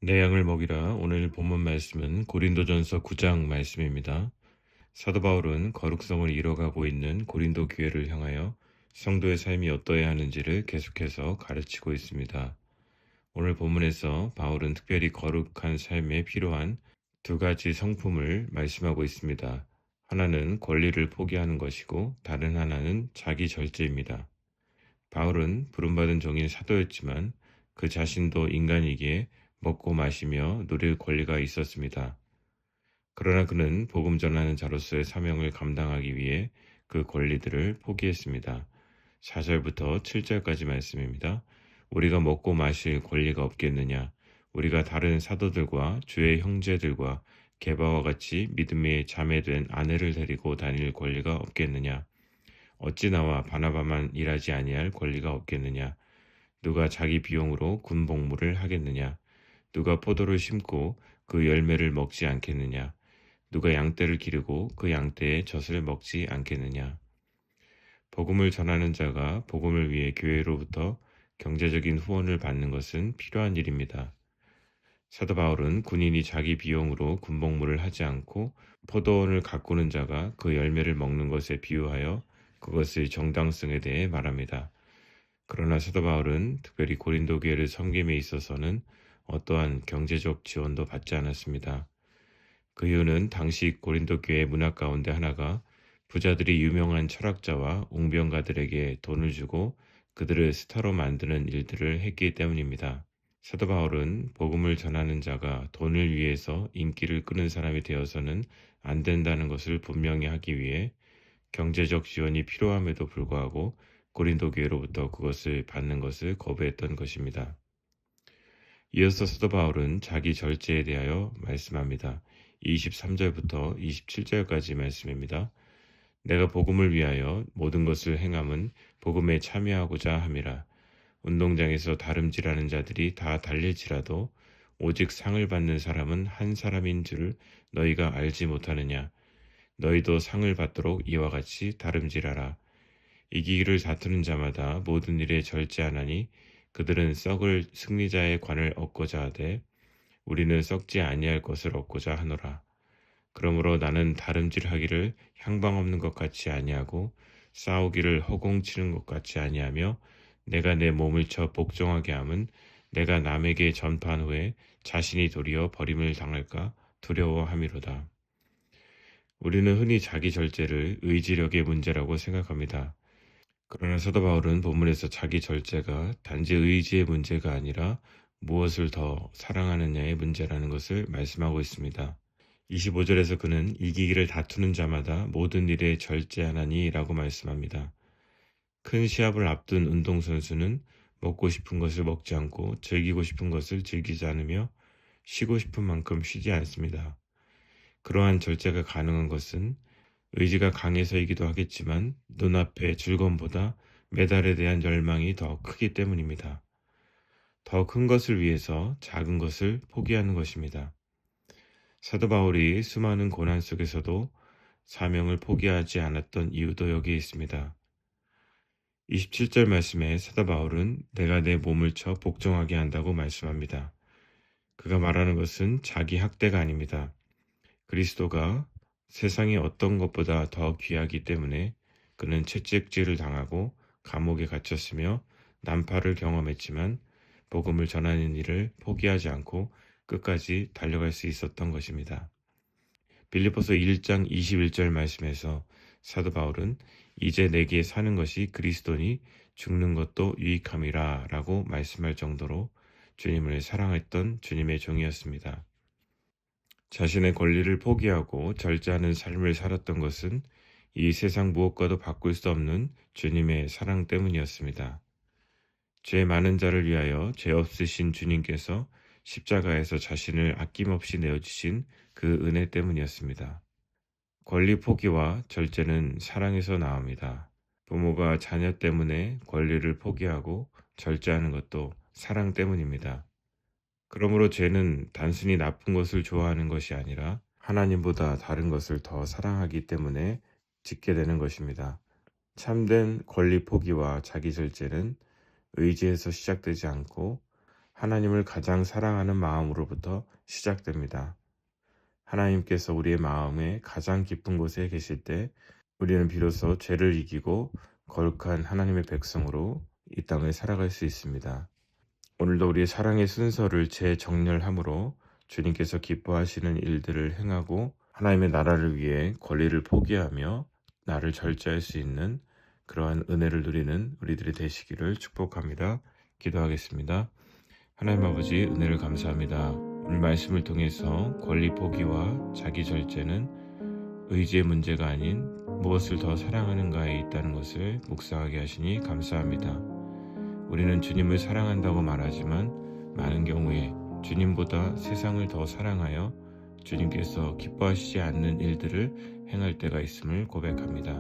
내 양을 먹이라. 오늘 본문 말씀은 고린도전서 9장 말씀입니다. 사도 바울은 거룩성을 이뤄가고 있는 고린도 교회를 향하여 성도의 삶이 어떠해야 하는지를 계속해서 가르치고 있습니다. 오늘 본문에서 바울은 특별히 거룩한 삶에 필요한 두 가지 성품을 말씀하고 있습니다. 하나는 권리를 포기하는 것이고 다른 하나는 자기 절제입니다. 바울은 부름받은 종인 사도였지만 그 자신도 인간이기에 먹고 마시며 누릴 권리가 있었습니다. 그러나 그는 복음 전하는 자로서의 사명을 감당하기 위해 그 권리들을 포기했습니다. 4절부터 7절까지 말씀입니다. 우리가 먹고 마실 권리가 없겠느냐? 우리가 다른 사도들과 주의 형제들과 게바와 같이 믿음의 자매된 아내를 데리고 다닐 권리가 없겠느냐? 어찌 나와 바나바만 일하지 아니할 권리가 없겠느냐? 누가 자기 비용으로 군복무를 하겠느냐? 누가 포도를 심고 그 열매를 먹지 않겠느냐? 누가 양떼를 기르고 그 양떼의 젖을 먹지 않겠느냐? 복음을 전하는 자가 복음을 위해 교회로부터 경제적인 후원을 받는 것은 필요한 일입니다. 사도 바울은 군인이 자기 비용으로 군복무를 하지 않고 포도원을 가꾸는 자가 그 열매를 먹는 것에 비유하여 그것의 정당성에 대해 말합니다. 그러나 사도 바울은 특별히 고린도 교회를 섬김에 있어서는 어떠한 경제적 지원도 받지 않았습니다. 그 이유는 당시 고린도 교회의 문화 가운데 하나가 부자들이 유명한 철학자와 웅변가들에게 돈을 주고 그들을 스타로 만드는 일들을 했기 때문입니다. 사도 바울은 복음을 전하는 자가 돈을 위해서 인기를 끄는 사람이 되어서는 안 된다는 것을 분명히 하기 위해 경제적 지원이 필요함에도 불구하고 고린도 교회로부터 그것을 받는 것을 거부했던 것입니다. 이어서 사도 바울은 자기 절제에 대하여 말씀합니다. 23절부터 27절까지 말씀입니다. 내가 복음을 위하여 모든 것을 행함은 복음에 참여하고자 함이라. 운동장에서 다름질하는 자들이 다 달릴지라도 오직 상을 받는 사람은 한 사람인 줄 너희가 알지 못하느냐. 너희도 상을 받도록 이와 같이 다름질하라. 이기기를 다투는 자마다 모든 일에 절제하나니 그들은 썩을 승리자의 관을 얻고자 하되 우리는 썩지 아니할 것을 얻고자 하노라. 그러므로 나는 다름질하기를 향방 없는 것 같이 아니하고 싸우기를 허공치는 것 같이 아니하며 내가 내 몸을 쳐 복종하게 함은 내가 남에게 전파한 후에 자신이 도리어 버림을 당할까 두려워함이로다. 우리는 흔히 자기 절제를 의지력의 문제라고 생각합니다. 그러나 사도 바울은 본문에서 자기 절제가 단지 의지의 문제가 아니라 무엇을 더 사랑하느냐의 문제라는 것을 말씀하고 있습니다. 25절에서 그는 이기기를 다투는 자마다 모든 일에 절제하나니 라고 말씀합니다. 큰 시합을 앞둔 운동선수는 먹고 싶은 것을 먹지 않고 즐기고 싶은 것을 즐기지 않으며 쉬고 싶은 만큼 쉬지 않습니다. 그러한 절제가 가능한 것은 의지가 강해서이기도 하겠지만 눈앞의 즐거움보다 메달에 대한 열망이 더 크기 때문입니다. 더 큰 것을 위해서 작은 것을 포기하는 것입니다. 사도 바울이 수많은 고난 속에서도 사명을 포기하지 않았던 이유도 여기에 있습니다. 27절 말씀에 사도 바울은 내가 내 몸을 쳐 복종하게 한다고 말씀합니다. 그가 말하는 것은 자기 학대가 아닙니다. 그리스도가 세상의 어떤 것보다 더 귀하기 때문에 그는 채찍질을 당하고 감옥에 갇혔으며 난파를 경험했지만 복음을 전하는 일을 포기하지 않고 끝까지 달려갈 수 있었던 것입니다. 빌립보서 1장 21절 말씀에서 사도 바울은 이제 내게 사는 것이 그리스도니 죽는 것도 유익함이라 라고 말씀할 정도로 주님을 사랑했던 주님의 종이었습니다. 자신의 권리를 포기하고 절제하는 삶을 살았던 것은 이 세상 무엇과도 바꿀 수 없는 주님의 사랑 때문이었습니다. 죄 많은 자를 위하여 죄 없으신 주님께서 십자가에서 자신을 아낌없이 내어주신 그 은혜 때문이었습니다. 권리 포기와 절제는 사랑에서 나옵니다. 부모가 자녀 때문에 권리를 포기하고 절제하는 것도 사랑 때문입니다. 그러므로 죄는 단순히 나쁜 것을 좋아하는 것이 아니라 하나님보다 다른 것을 더 사랑하기 때문에 짓게 되는 것입니다. 참된 권리 포기와 자기 절제는 의지에서 시작되지 않고 하나님을 가장 사랑하는 마음으로부터 시작됩니다. 하나님께서 우리의 마음의 가장 깊은 곳에 계실 때 우리는 비로소 죄를 이기고 거룩한 하나님의 백성으로 이 땅을 살아갈 수 있습니다. 오늘도 우리의 사랑의 순서를 재정렬함으로 주님께서 기뻐하시는 일들을 행하고 하나님의 나라를 위해 권리를 포기하며 나를 절제할 수 있는 그러한 은혜를 누리는 우리들이 되시기를 축복합니다. 기도하겠습니다. 하나님 아버지, 은혜를 감사합니다. 오늘 말씀을 통해서 권리 포기와 자기 절제는 의지의 문제가 아닌 무엇을 더 사랑하는가에 있다는 것을 묵상하게 하시니 감사합니다. 우리는 주님을 사랑한다고 말하지만 많은 경우에 주님보다 세상을 더 사랑하여 주님께서 기뻐하시지 않는 일들을 행할 때가 있음을 고백합니다.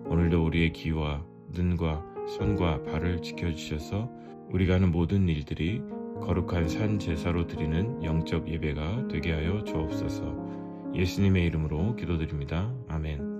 오늘도 우리의 귀와 눈과 손과 발을 지켜주셔서 우리가 하는 모든 일들이 거룩한 산 제사로 드리는 영적 예배가 되게 하여 주옵소서. 예수님의 이름으로 기도드립니다. 아멘.